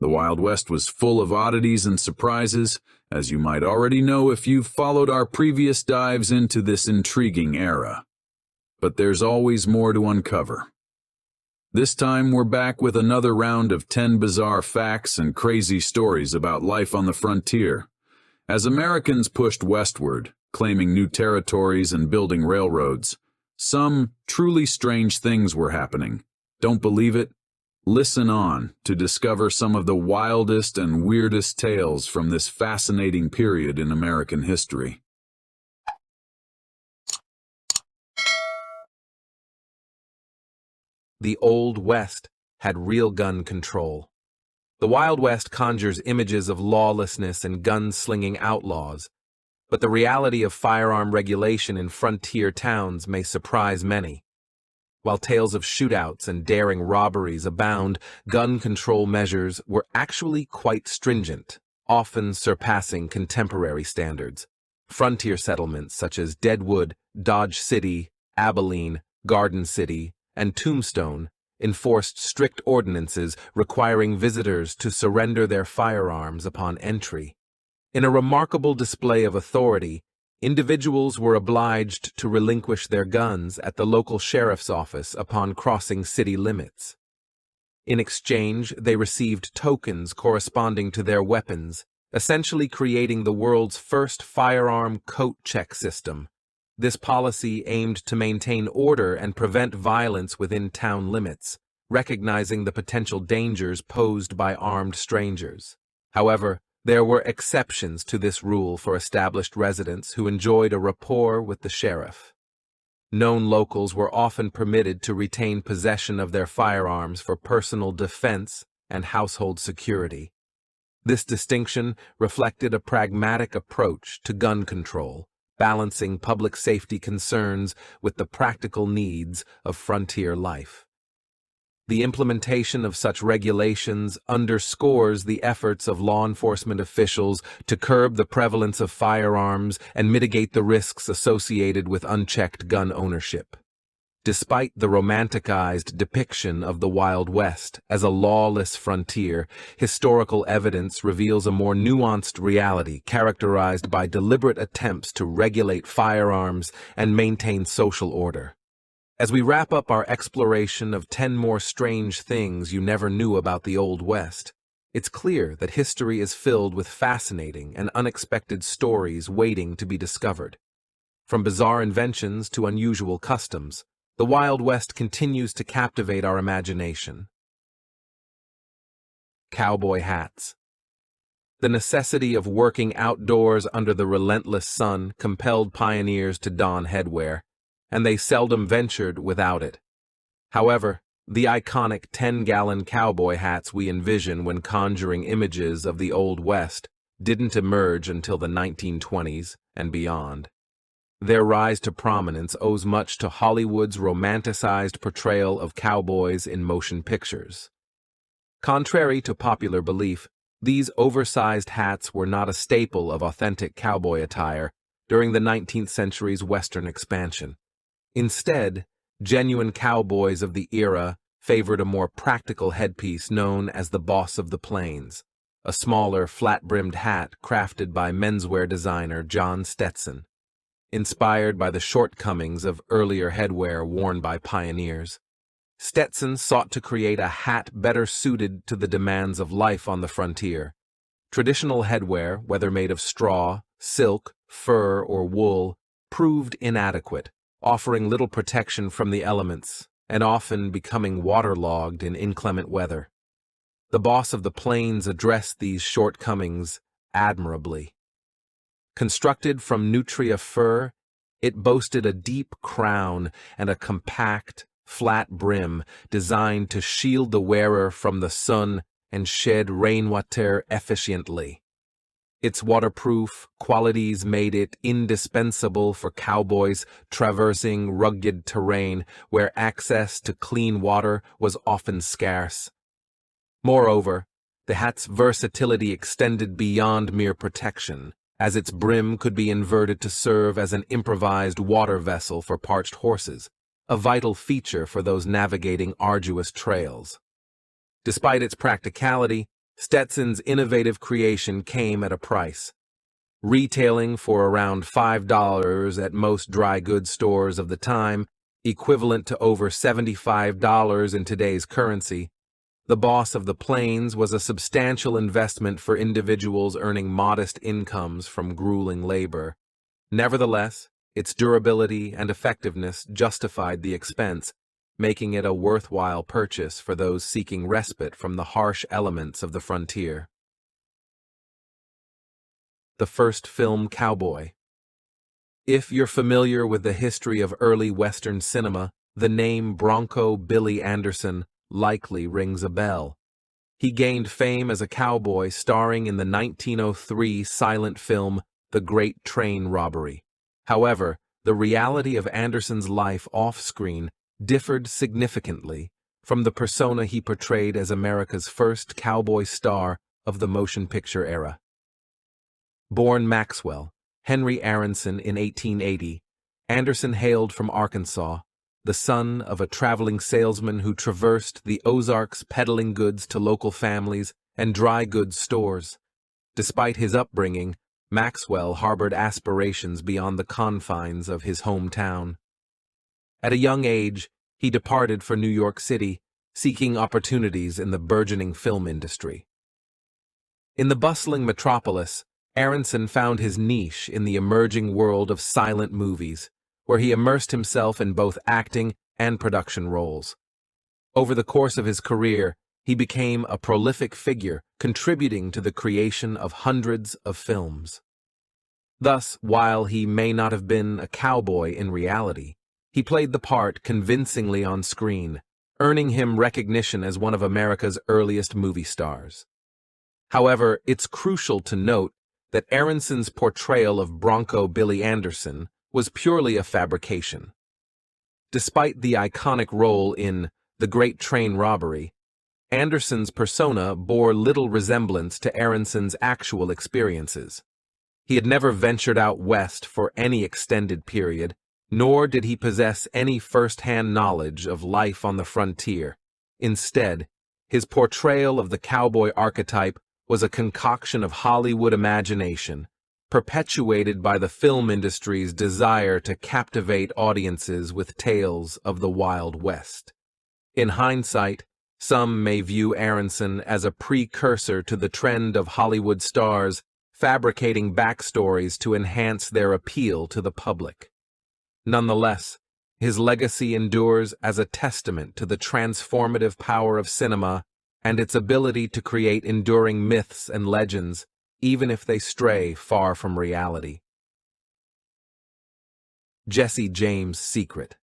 The Wild West was full of oddities and surprises, as you might already know if you've followed our previous dives into this intriguing era. But there's always more to uncover. This time we're back with another round of 10 bizarre facts and crazy stories about life on the frontier. As Americans pushed westward, claiming new territories and building railroads, some truly strange things were happening. Don't believe it? Listen on to discover some of the wildest and weirdest tales from this fascinating period in American history. The Old West had real gun control. The Wild West conjures images of lawlessness and gun-slinging outlaws, but the reality of firearm regulation in frontier towns may surprise many. While tales of shootouts and daring robberies abound, gun control measures were actually quite stringent, often surpassing contemporary standards. Frontier settlements such as Deadwood, Dodge City, Abilene, Garden City, and Tombstone enforced strict ordinances requiring visitors to surrender their firearms upon entry. In a remarkable display of authority, individuals were obliged to relinquish their guns at the local sheriff's office upon crossing city limits. In exchange, they received tokens corresponding to their weapons, essentially creating the world's first firearm coat check system. This policy aimed to maintain order and prevent violence within town limits, recognizing the potential dangers posed by armed strangers. However, there were exceptions to this rule for established residents who enjoyed a rapport with the sheriff. Known locals were often permitted to retain possession of their firearms for personal defense and household security. This distinction reflected a pragmatic approach to gun control, balancing public safety concerns with the practical needs of frontier life. The implementation of such regulations underscores the efforts of law enforcement officials to curb the prevalence of firearms and mitigate the risks associated with unchecked gun ownership. Despite the romanticized depiction of the Wild West as a lawless frontier, historical evidence reveals a more nuanced reality characterized by deliberate attempts to regulate firearms and maintain social order. As we wrap up our exploration of 10 more strange things you never knew about the Old West, it's clear that history is filled with fascinating and unexpected stories waiting to be discovered. From bizarre inventions to unusual customs, the Wild West continues to captivate our imagination. Cowboy hats. The necessity of working outdoors under the relentless sun compelled pioneers to don headwear, and they seldom ventured without it. However, the iconic 10-gallon cowboy hats we envision when conjuring images of the Old West didn't emerge until the 1920s and beyond. Their rise to prominence owes much to Hollywood's romanticized portrayal of cowboys in motion pictures. Contrary to popular belief, these oversized hats were not a staple of authentic cowboy attire during the 19th century's Western expansion. Instead, genuine cowboys of the era favored a more practical headpiece known as the Boss of the Plains, a smaller, flat-brimmed hat crafted by menswear designer John Stetson. Inspired by the shortcomings of earlier headwear worn by pioneers, Stetson sought to create a hat better suited to the demands of life on the frontier. Traditional headwear, whether made of straw, silk, fur, or wool, proved inadequate, offering little protection from the elements and often becoming waterlogged in inclement weather. The Boss of the Plains addressed these shortcomings admirably. Constructed from nutria fur, it boasted a deep crown and a compact, flat brim designed to shield the wearer from the sun and shed rainwater efficiently. Its waterproof qualities made it indispensable for cowboys traversing rugged terrain where access to clean water was often scarce. Moreover, the hat's versatility extended beyond mere protection, as its brim could be inverted to serve as an improvised water vessel for parched horses, a vital feature for those navigating arduous trails. Despite its practicality, Stetson's innovative creation came at a price. Retailing for around $5 at most dry goods stores of the time, equivalent to over $75 in today's currency, the boss of the plains was a substantial investment for individuals earning modest incomes from grueling labor. Nevertheless, its durability and effectiveness justified the expense, making it a worthwhile purchase for those seeking respite from the harsh elements of the frontier. The first film Cowboy. If you're familiar with the history of early Western cinema, the name Bronco Billy Anderson likely rings a bell. He gained fame as a cowboy starring in the 1903 silent film The Great Train Robbery. However, the reality of Anderson's life off-screen differed significantly from the persona he portrayed as America's first cowboy star of the motion picture era. Born Maxwell Henry Aronson in 1880, Anderson hailed from Arkansas, the son of a traveling salesman who traversed the Ozarks peddling goods to local families and dry goods stores. Despite his upbringing, Maxwell harbored aspirations beyond the confines of his hometown. At a young age, he departed for New York City, seeking opportunities in the burgeoning film industry. In the bustling metropolis, Aronson found his niche in the emerging world of silent movies, where he immersed himself in both acting and production roles. Over the course of his career, he became a prolific figure, contributing to the creation of hundreds of films. Thus, while he may not have been a cowboy in reality, he played the part convincingly on screen, earning him recognition as one of America's earliest movie stars. However, it's crucial to note that Aronson's portrayal of Bronco Billy Anderson was purely a fabrication. Despite the iconic role in The Great Train Robbery, Anderson's persona bore little resemblance to Aronson's actual experiences. He had never ventured out west for any extended period, nor did he possess any first-hand knowledge of life on the frontier. Instead, his portrayal of the cowboy archetype was a concoction of Hollywood imagination, perpetuated by the film industry's desire to captivate audiences with tales of the Wild West. In hindsight, some may view Aronson as a precursor to the trend of Hollywood stars fabricating backstories to enhance their appeal to the public. Nonetheless, his legacy endures as a testament to the transformative power of cinema and its ability to create enduring myths and legends, even if they stray far from reality. Jesse James' secret.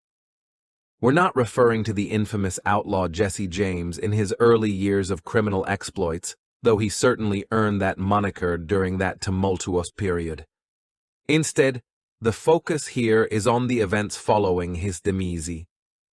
We're not referring to the infamous outlaw Jesse James in his early years of criminal exploits, though he certainly earned that moniker during that tumultuous period. Instead, the focus here is on the events following his demise.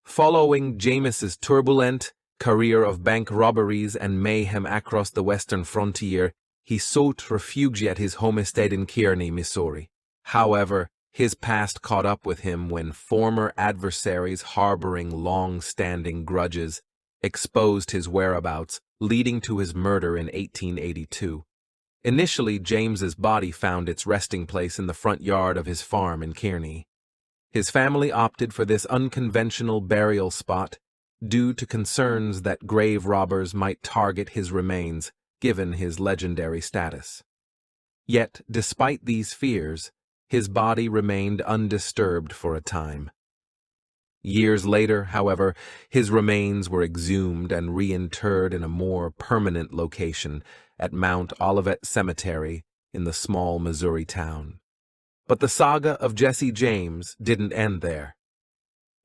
Following James's turbulent career of bank robberies and mayhem across the western frontier, he sought refuge at his homestead in Kearney, Missouri. However, his past caught up with him when former adversaries harboring long-standing grudges exposed his whereabouts, leading to his murder in 1882. Initially, James's body found its resting place in the front yard of his farm in Kearney. His family opted for this unconventional burial spot due to concerns that grave robbers might target his remains, given his legendary status. Yet, despite these fears, his body remained undisturbed for a time. Years later, however, his remains were exhumed and reinterred in a more permanent location at Mount Olivet Cemetery in the small Missouri town. But the saga of Jesse James didn't end there.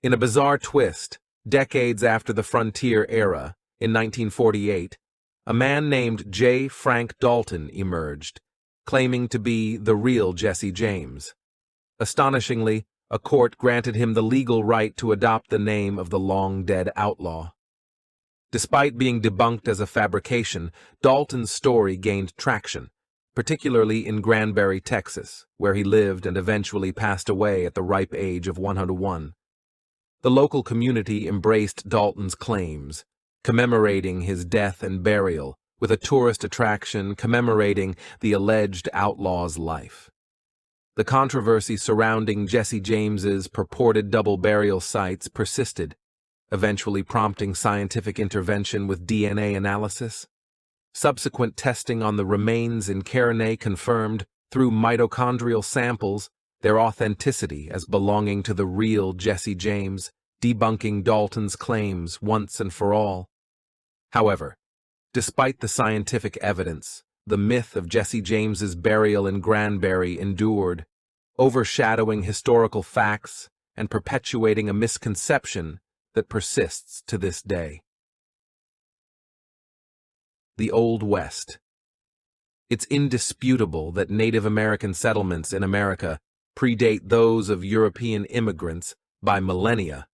In a bizarre twist, decades after the frontier era, in 1948, a man named J. Frank Dalton emerged, claiming to be the real Jesse James. Astonishingly, a court granted him the legal right to adopt the name of the long-dead outlaw. Despite being debunked as a fabrication, Dalton's story gained traction, particularly in Granbury, Texas, where he lived and eventually passed away at the ripe age of 101. The local community embraced Dalton's claims, commemorating his death and burial with a tourist attraction commemorating the alleged outlaw's life. The controversy surrounding Jesse James's purported double burial sites persisted, eventually prompting scientific intervention with DNA analysis. Subsequent testing on the remains in Carenay confirmed, through mitochondrial samples, their authenticity as belonging to the real Jesse James, debunking Dalton's claims once and for all. However, despite the scientific evidence, the myth of Jesse James's burial in Granbury endured, overshadowing historical facts and perpetuating a misconception that persists to this day. The Old West. It's indisputable that Native American settlements in America predate those of European immigrants by millennia.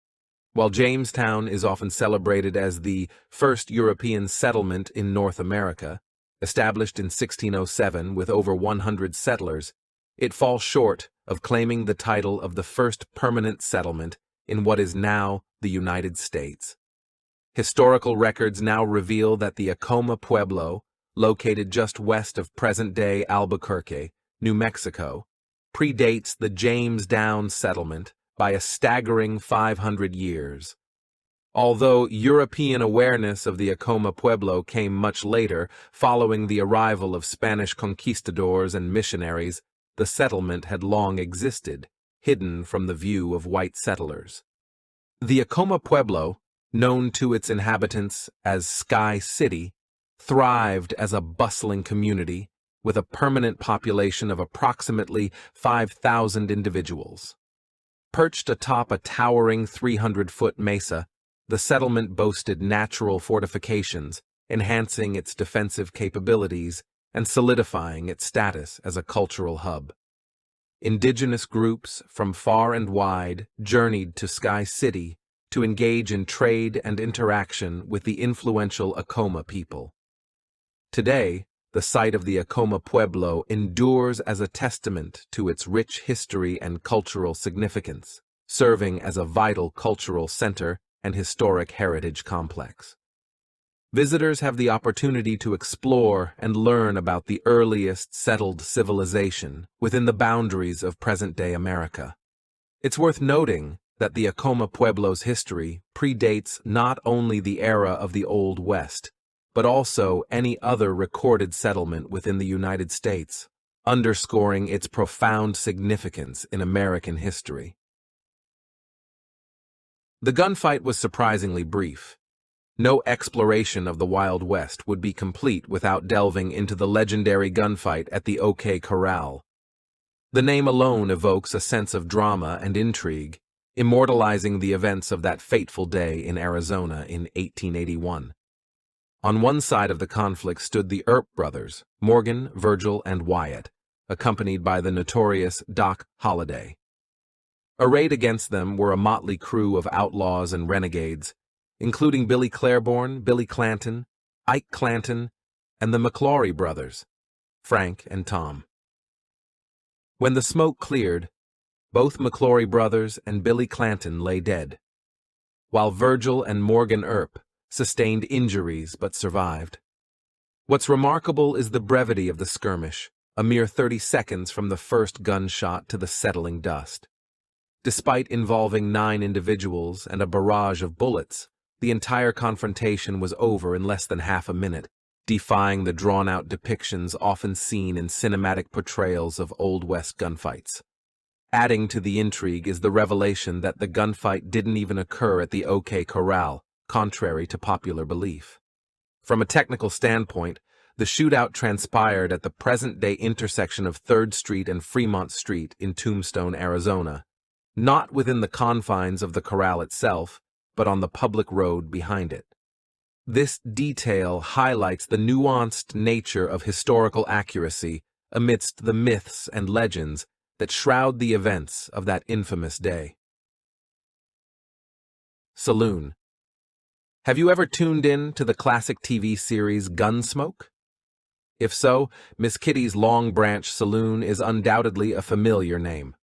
While Jamestown is often celebrated as the first European settlement in North America, established in 1607 with over 100 settlers, it falls short of claiming the title of the first permanent settlement in what is now the United States. Historical records now reveal that the Acoma Pueblo, located just west of present-day Albuquerque, New Mexico, predates the Jamestown settlement by a staggering 500 years. Although European awareness of the Acoma Pueblo came much later, following the arrival of Spanish conquistadors and missionaries, the settlement had long existed, hidden from the view of white settlers. The Acoma Pueblo, known to its inhabitants as Sky City, thrived as a bustling community with a permanent population of approximately 5,000 individuals. Perched atop a towering 300-foot mesa, the settlement boasted natural fortifications, enhancing its defensive capabilities and solidifying its status as a cultural hub. Indigenous groups from far and wide journeyed to Sky City to engage in trade and interaction with the influential Acoma people. Today, the site of the Acoma Pueblo endures as a testament to its rich history and cultural significance, serving as a vital cultural center and historic heritage complex. Visitors have the opportunity to explore and learn about the earliest settled civilization within the boundaries of present-day America. It's worth noting that the Acoma Pueblo's history predates not only the era of the Old West, but also any other recorded settlement within the United States, underscoring its profound significance in American history. The gunfight was surprisingly brief. No exploration of the Wild West would be complete without delving into the legendary gunfight at the OK Corral. The name alone evokes a sense of drama and intrigue, immortalizing the events of that fateful day in Arizona in 1881. On one side of the conflict stood the Earp brothers, Morgan, Virgil, and Wyatt, accompanied by the notorious Doc Holliday. Arrayed against them were a motley crew of outlaws and renegades, including Billy Claiborne, Billy Clanton, Ike Clanton, and the McClory brothers, Frank and Tom. When the smoke cleared, both McClory brothers and Billy Clanton lay dead, while Virgil and Morgan Earp sustained injuries but survived. What's remarkable is the brevity of the skirmish, a mere 30 seconds from the first gunshot to the settling dust. Despite involving 9 individuals and a barrage of bullets, the entire confrontation was over in less than half a minute, defying the drawn-out depictions often seen in cinematic portrayals of Old West gunfights. Adding to the intrigue is the revelation that the gunfight didn't even occur at the OK Corral, contrary to popular belief. From a technical standpoint, the shootout transpired at the present-day intersection of 3rd Street and Fremont Street in Tombstone, Arizona, not within the confines of the corral itself, but on the public road behind it. This detail highlights the nuanced nature of historical accuracy amidst the myths and legends that shroud the events of that infamous day. Saloon. Have you ever tuned in to the classic TV series Gunsmoke? If so, Miss Kitty's Long Branch Saloon is undoubtedly a familiar name.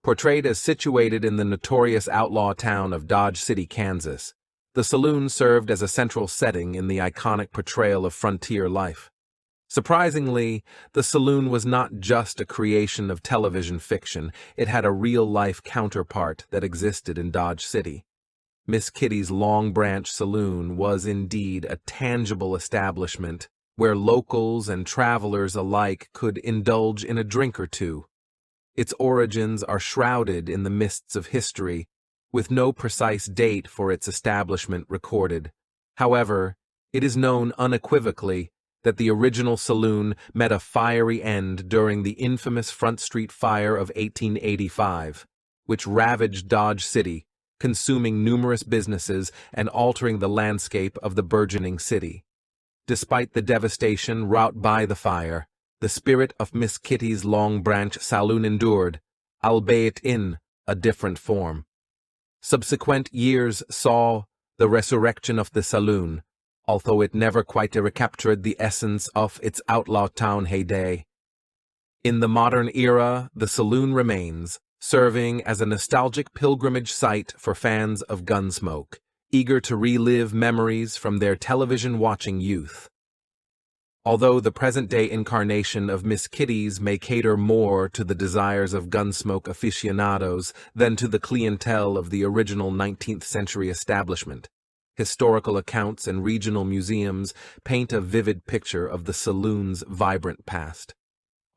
Portrayed as situated in the notorious outlaw town of Dodge City, Kansas, the saloon served as a central setting in the iconic portrayal of frontier life. Surprisingly, the saloon was not just a creation of television fiction, it had a real-life counterpart that existed in Dodge City. Miss Kitty's Long Branch Saloon was indeed a tangible establishment where locals and travelers alike could indulge in a drink or two. Its origins are shrouded in the mists of history, with no precise date for its establishment recorded. However, it is known unequivocally that the original saloon met a fiery end during the infamous Front Street Fire of 1885, which ravaged Dodge City, consuming numerous businesses and altering the landscape of the burgeoning city. Despite the devastation wrought by the fire, the spirit of Miss Kitty's Long Branch Saloon endured, albeit in a different form. Subsequent years saw the resurrection of the saloon, although it never quite recaptured the essence of its outlaw town heyday. In the modern era, the saloon remains, serving as a nostalgic pilgrimage site for fans of Gunsmoke, eager to relive memories from their television-watching youth. Although the present-day incarnation of Miss Kitty's may cater more to the desires of Gunsmoke aficionados than to the clientele of the original 19th-century establishment, historical accounts and regional museums paint a vivid picture of the saloon's vibrant past.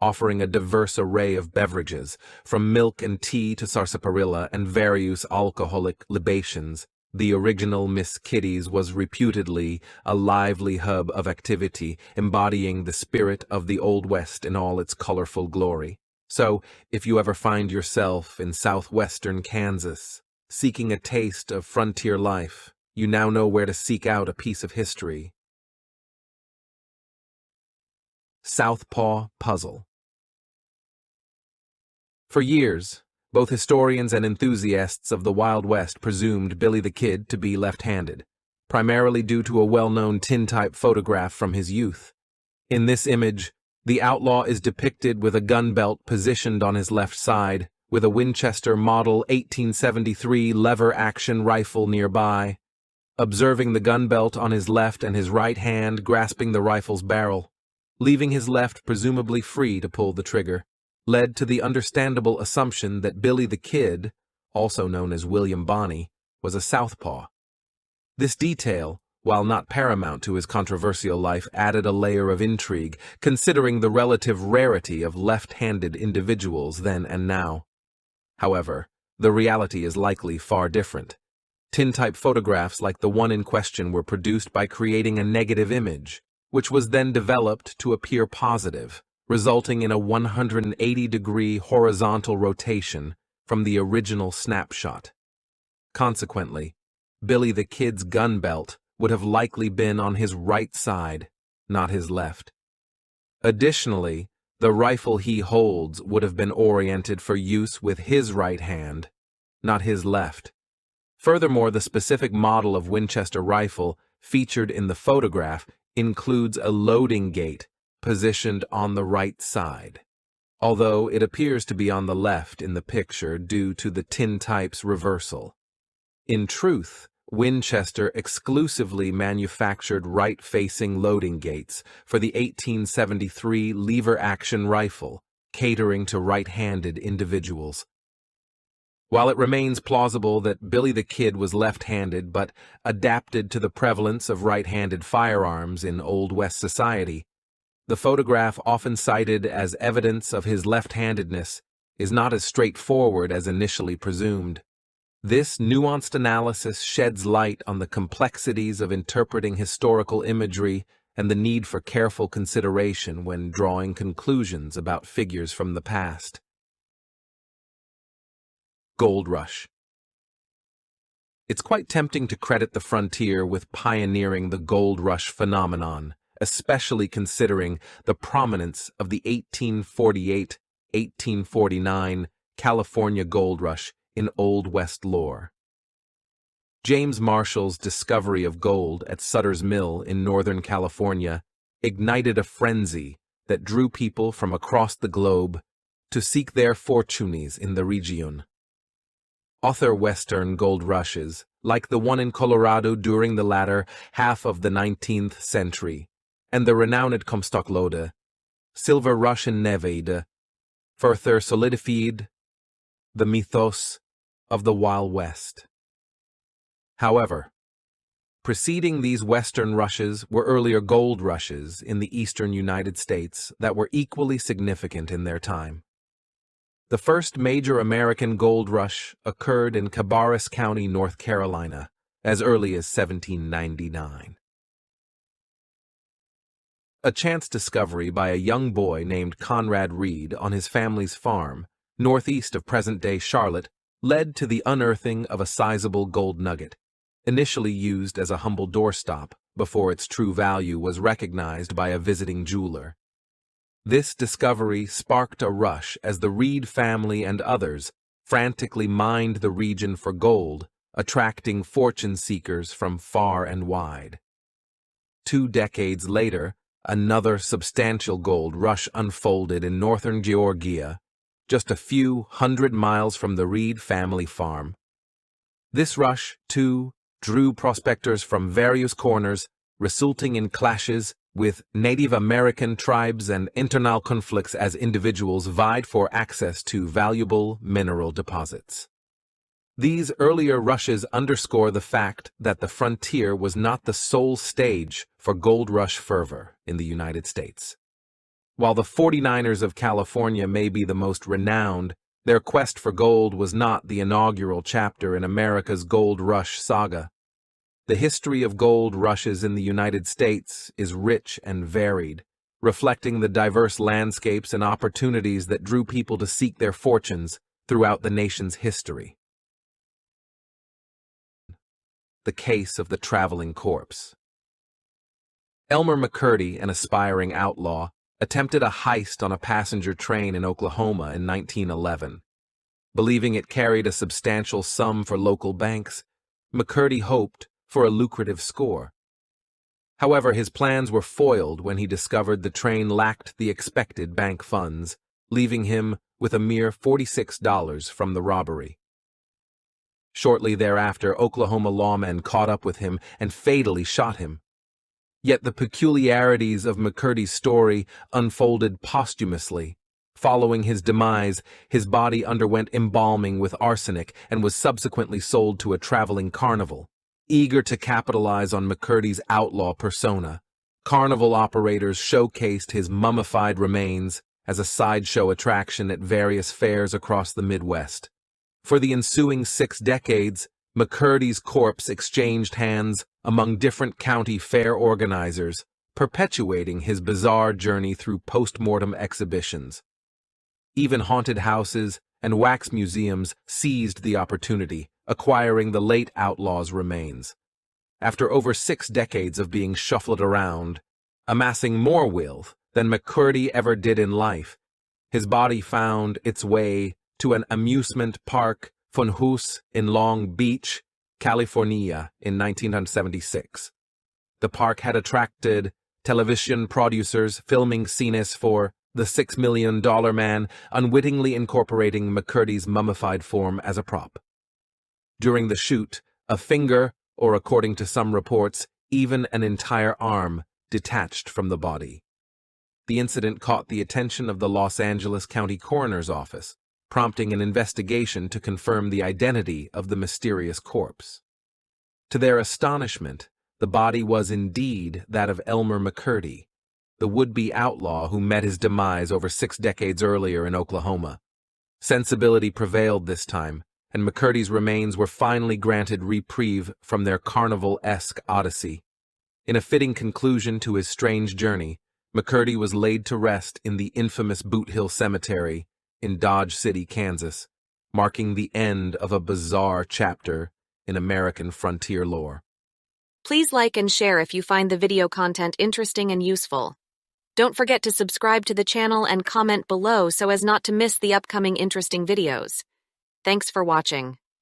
Offering a diverse array of beverages, from milk and tea to sarsaparilla and various alcoholic libations, the original Miss Kitty's was reputedly a lively hub of activity, embodying the spirit of the Old West in all its colorful glory. So, if you ever find yourself in southwestern Kansas, seeking a taste of frontier life, you now know where to seek out a piece of history. Southpaw Puzzle. For years, both historians and enthusiasts of the Wild West presumed Billy the Kid to be left-handed, primarily due to a well-known tintype photograph from his youth. In this image, the outlaw is depicted with a gun belt positioned on his left side, with a Winchester Model 1873 lever-action rifle nearby, observing the gun belt on his left and his right hand grasping the rifle's barrel, leaving his left presumably free to pull the trigger, led to the understandable assumption that Billy the Kid, also known as William Bonney, was a southpaw. This detail, while not paramount to his controversial life, added a layer of intrigue, considering the relative rarity of left-handed individuals then and now. However, the reality is likely far different. Tintype photographs like the one in question were produced by creating a negative image, which was then developed to appear positive, resulting in a 180-degree horizontal rotation from the original snapshot. Consequently, Billy the Kid's gun belt would have likely been on his right side, not his left. Additionally, the rifle he holds would have been oriented for use with his right hand, not his left. Furthermore, the specific model of Winchester rifle featured in the photograph includes a loading gate positioned on the right side, although it appears to be on the left in the picture due to the tintype's reversal. In truth, Winchester exclusively manufactured right-facing loading gates for the 1873 lever-action rifle, catering to right-handed individuals. While it remains plausible that Billy the Kid was left-handed but adapted to the prevalence of right-handed firearms in Old West society, the photograph often cited as evidence of his left-handedness is not as straightforward as initially presumed. This nuanced analysis sheds light on the complexities of interpreting historical imagery and the need for careful consideration when drawing conclusions about figures from the past. Gold Rush. It's quite tempting to credit the frontier with pioneering the gold rush phenomenon, especially considering the prominence of the 1848-1849 California gold rush in Old West lore. James Marshall's discovery of gold at Sutter's Mill in Northern California ignited a frenzy that drew people from across the globe to seek their fortunes in the region. Other Western gold rushes, like the one in Colorado during the latter half of the 19th century, and the renowned Comstocklode, Silver Rush in Nevada, further solidified the mythos of the Wild West. However, preceding these Western rushes were earlier gold rushes in the eastern United States that were equally significant in their time. The first major American gold rush occurred in Cabarrus County, North Carolina, as early as 1799. A chance discovery by a young boy named Conrad Reed on his family's farm, northeast of present-day Charlotte, led to the unearthing of a sizable gold nugget, initially used as a humble doorstop before its true value was recognized by a visiting jeweler. This discovery sparked a rush as the Reed family and others frantically mined the region for gold, attracting fortune seekers from far and wide. 2 decades later, another substantial gold rush unfolded in northern Georgia, just a few hundred miles from the Reed family farm. This rush, too, drew prospectors from various corners, resulting in clashes with Native American tribes and internal conflicts as individuals vied for access to valuable mineral deposits. These earlier rushes underscore the fact that the frontier was not the sole stage for gold rush fervor in the United States. While the 49ers of California may be the most renowned, their quest for gold was not the inaugural chapter in America's gold rush saga. The history of gold rushes in the United States is rich and varied, reflecting the diverse landscapes and opportunities that drew people to seek their fortunes throughout the nation's history. The case of the traveling corpse. Elmer McCurdy, an aspiring outlaw, attempted a heist on a passenger train in Oklahoma in 1911. Believing it carried a substantial sum for local banks, McCurdy hoped for a lucrative score. However, his plans were foiled when he discovered the train lacked the expected bank funds, leaving him with a mere $46 from the robbery. Shortly thereafter, Oklahoma lawmen caught up with him and fatally shot him. Yet the peculiarities of McCurdy's story unfolded posthumously. Following his demise, his body underwent embalming with arsenic and was subsequently sold to a traveling carnival. Eager to capitalize on McCurdy's outlaw persona, carnival operators showcased his mummified remains as a sideshow attraction at various fairs across the Midwest. For the ensuing 6 decades, McCurdy's corpse exchanged hands among different county fair organizers, perpetuating his bizarre journey through post-mortem exhibitions. Even haunted houses and wax museums seized the opportunity, acquiring the late outlaw's remains. After over 6 decades of being shuffled around, amassing more wealth than McCurdy ever did in life, his body found its way to an amusement park funhouse in Long Beach, California in 1976. The park had attracted television producers filming scenes for The $6 Million Man, unwittingly incorporating McCurdy's mummified form as a prop. During the shoot, a finger, or according to some reports, even an entire arm, detached from the body. The incident caught the attention of the Los Angeles County Coroner's Office, prompting an investigation to confirm the identity of the mysterious corpse. To their astonishment, the body was indeed that of Elmer McCurdy, the would-be outlaw who met his demise over 6 decades earlier in Oklahoma. Sensibility prevailed this time, and McCurdy's remains were finally granted reprieve from their carnival-esque odyssey. In a fitting conclusion to his strange journey, McCurdy was laid to rest in the infamous Boot Hill Cemetery in Dodge City, Kansas, marking the end of a bizarre chapter in American frontier lore. Please like and share if you find the video content interesting and useful. Don't forget to subscribe to the channel and comment below so as not to miss the upcoming interesting videos. Thanks for watching.